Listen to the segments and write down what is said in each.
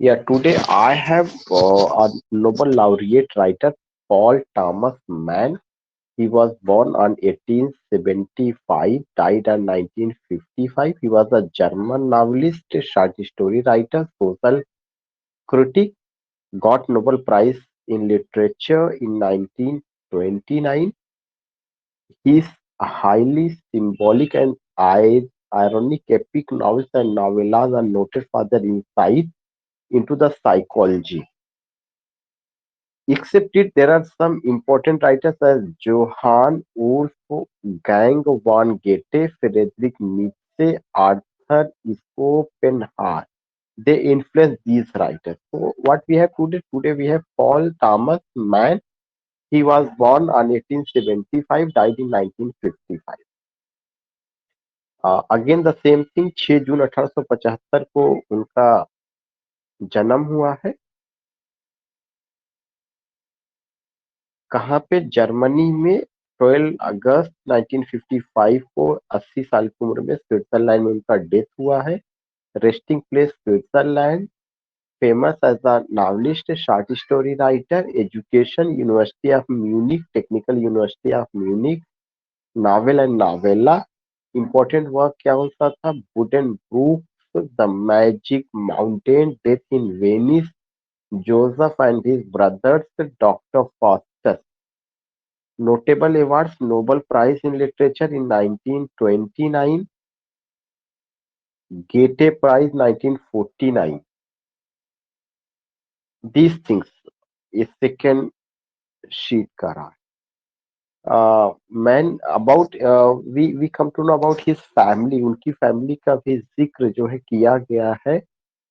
Yeah, today I have a Nobel laureate writer, Paul Thomas Mann. He was born on 1875, died on 1955. He was a German novelist, short story writer, social critic, got Nobel Prize in Literature in 1929. His highly symbolic and ironic epic novels and novellas are noted for their insight into the psychology. Except it, there are some important writers as Johann Wolfgang von Goethe, Friedrich Nietzsche, Arthur Schopenhauer. They influenced these writers. So what we have today we have Paul Thomas Mann. He was born on 1875, died in 1955. Again the same thing 6 जून 1875 को उनका जन्म हुआ है। कहाँ पे? Germany में 12 अगस्त 1955 को 80 साल की उम्र में स्विट्जरलैंड में उनका डेथ हुआ है। Resting place Switzerland. Famous as a novelist, short story writer. Education university of Munich, technical university of Munich. Novel and novella. Important work क्या होता था? Buddenbrooks, the magic mountain, death in Venice, Joseph and his brothers, doctor Faustus. Notable awards: Nobel Prize in Literature in 1929, Goethe Prize 1949. These things is second sheet का रहा है। Man about we come to know about his family. उनकी family का भी जिक्र जो है किया गया है।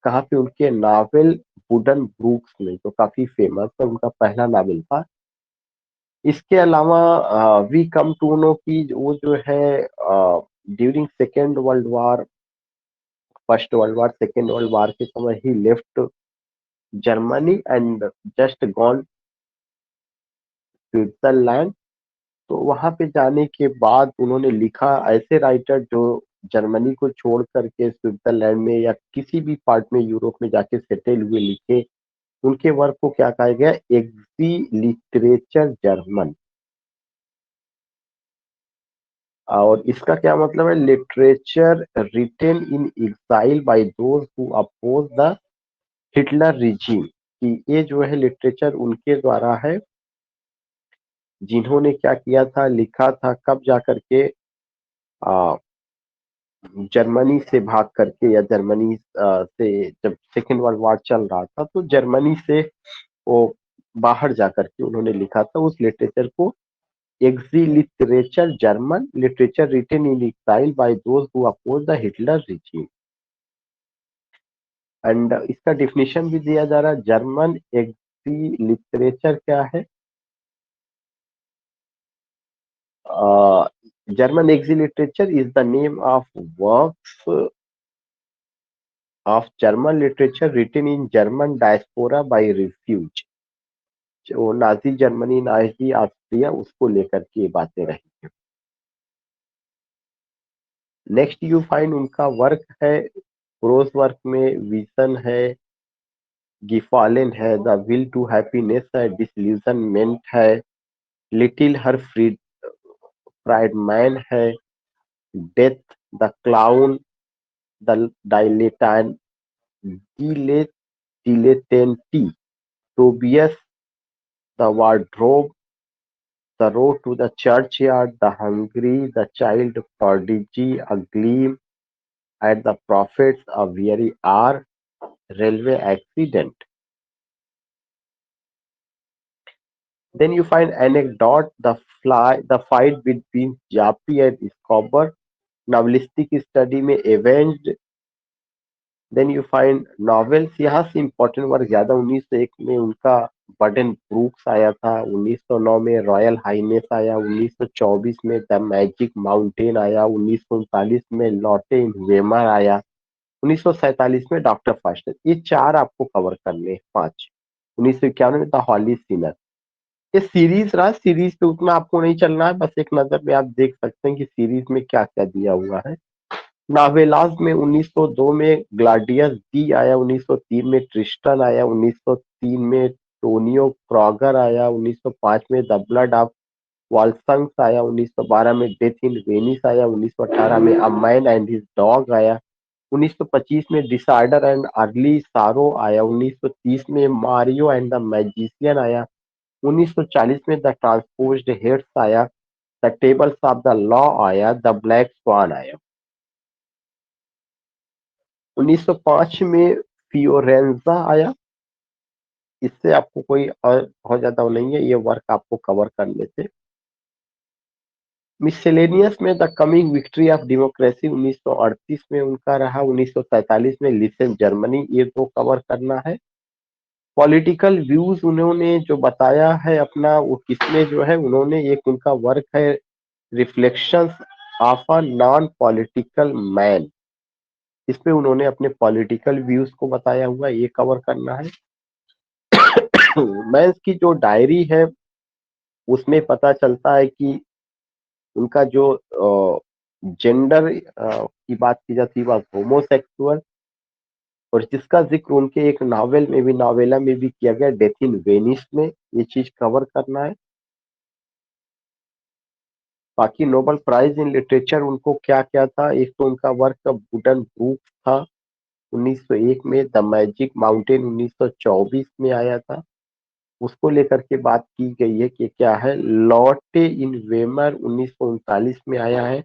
कहाँ पे? उनके नावल वुडन ब्रूक्स में, जो काफी फेमस है, उनका पहला नावल था। इसके अलावा वी कम टू नो कि वो जो है during second world war, first world war, second world war के समय ही left Germany and just gone Switzerland. तो वहां पे जाने के बाद उन्होंने लिखा, ऐसे राइटर जो जर्मनी को छोड़ करके स्विट्जरलैंड में या किसी भी पार्ट में यूरोप में जाके सेटल हुए, लिखे, उनके वर्क को क्या कहा गया? Exile literature German. और इसका क्या मतलब है? Literature written in exile by those who oppose the Hitler regime. कि ये जो है लिटरेचर उनके द्वारा है जिन्होंने क्या किया था, लिखा था, कब जा करके आ, जर्मनी से भाग करके, या जर्मनी से जब सेकेंड वर्ल्ड वॉर चल रहा था तो जर्मनी से वो बाहर जा करके उन्होंने लिखा था उस लिटरेचर को। Exile literature German, literature written in exile by those who oppose the Hitler regime. And इसका डिफिनेशन भी दिया जा रहा है। जर्मन एक्सी लिटरेचर क्या है? German exil literature is the name of works of German literature written in German diaspora by refuge। जो Nazi Germany, Nazi Austria, उसको लेकर के ये बातें रही। नेक्स्ट यू फाइंड उनका वर्क है प्रोज वर्क में विजन है, गिफालेन है, द विल टू हैप्पीनेस है, डिसल्यूजनमेंट है, लिटिल हर फ्राइडमैन है, death, the clown, the dilettante, dilettante, Tobias, the wardrobe, the road to the churchyard, the hungry, the child prodigy, a gleam at the prophets, a weary hour, railway accident. Then you find anecdote, the fight between Japi and Escobar, novelistic study में avenged। Then you find novels, यहाँ से important work ज्यादा। 1901 में उनका burden Brooks आया था, 1909 में royal highness आया, 1924 में द मैजिक माउंटेन आया, 1939 में लॉटे इन वेमर आया, 1947 में डॉक्टर फास्टर। ये चार आपको कवर करने हैं, पांच। 1951 में द हॉली सिनर। ये सीरीज रहा, सीरीज पे उतना आपको नहीं चलना है, बस एक नजर में आप देख सकते हैं कि सीरीज में क्या क्या दिया हुआ है। नावेलास में 1902 में ग्लाडियस डी आया, 1903 में ट्रिस्टन आया, 1903 में टोनियो क्रॉगर आया, 1905 में द ब्लड ऑफ वॉल्संग्स आया, 1912 में डेथ इन वेनिस आया, 1918 में a man and his dog आया, 1925 में डिसऑर्डर एंड अर्ली सारो आया, 1930 में मारियो एंड द मैजिशियन आया, 1940 में द ट्रांसपोज्ड हेड्स आया, the tables of the law आया, द ब्लैक स्वान आया। 1905 में फियोरेंजा आया। इससे आपको कोई और बहुत ज्यादा वो नहीं है, ये वर्क आपको कवर करने थे। मिससेलेनियस में the coming victory of democracy 1938 में उनका रहा, 1947 में लिसन जर्मनी, ये दो कवर करना है। पॉलिटिकल व्यूज उन्होंने जो बताया है अपना, वो किसमें जो है, उन्होंने एक उनका वर्क है reflections of a non political man, इसमें उन्होंने अपने पॉलिटिकल व्यूज को बताया हुआ, ये कवर करना है। मैंस की जो डायरी है उसमें पता चलता है कि उनका जो जेंडर की बात की जाती है, वह होमोसेक्सुअल, और जिसका जिक्र उनके एक नावल में भी, नावेला में भी किया गया, डेथ इन वेनिस में, ये चीज कवर करना है। बाकी नोबेल प्राइज इन लिटरेचर उनको क्या क्या था, एक तो उनका वर्क वुडन ब्रूक था 1901 में, द मैजिक माउंटेन 1924 में आया था, उसको लेकर के बात की गई है कि क्या है। लॉटे इन वेमर 1939 में आया है,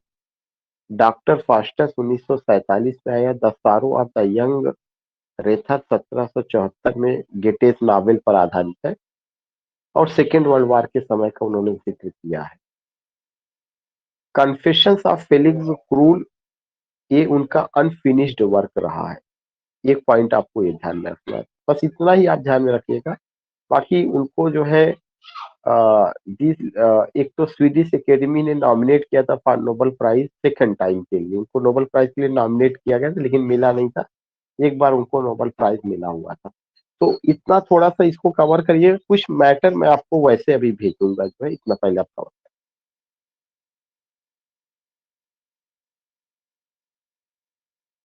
डॉक्टर फास्टस 1947 में आया, द सारो ऑफ द यंग रेथर 1774 में गेटेस नावल पर आधारित है, और सेकेंड वर्ल्ड वॉर के समय का उन्होंने जिक्र किया है। कन्फेशंस ऑफ फेलिक्स क्रूल, ये उनका अनफिनिश्ड वर्क रहा है। एक पॉइंट आपको ये ध्यान में रखना है, बस इतना ही आप ध्यान में रखिएगा। बाकी उनको जो है एक तो स्वीडिश एकेडमी ने नॉमिनेट किया था for Nobel prize second time के लिए, उनको नोबेल प्राइज के लिए नॉमिनेट किया गया था लेकिन मिला नहीं था, एक बार उनको नोबेल प्राइज मिला हुआ था। तो इतना थोड़ा सा इसको कवर करिए, कुछ मैटर मैं आपको वैसे अभी भेजूंगा जो है, इतना पहले आप कवर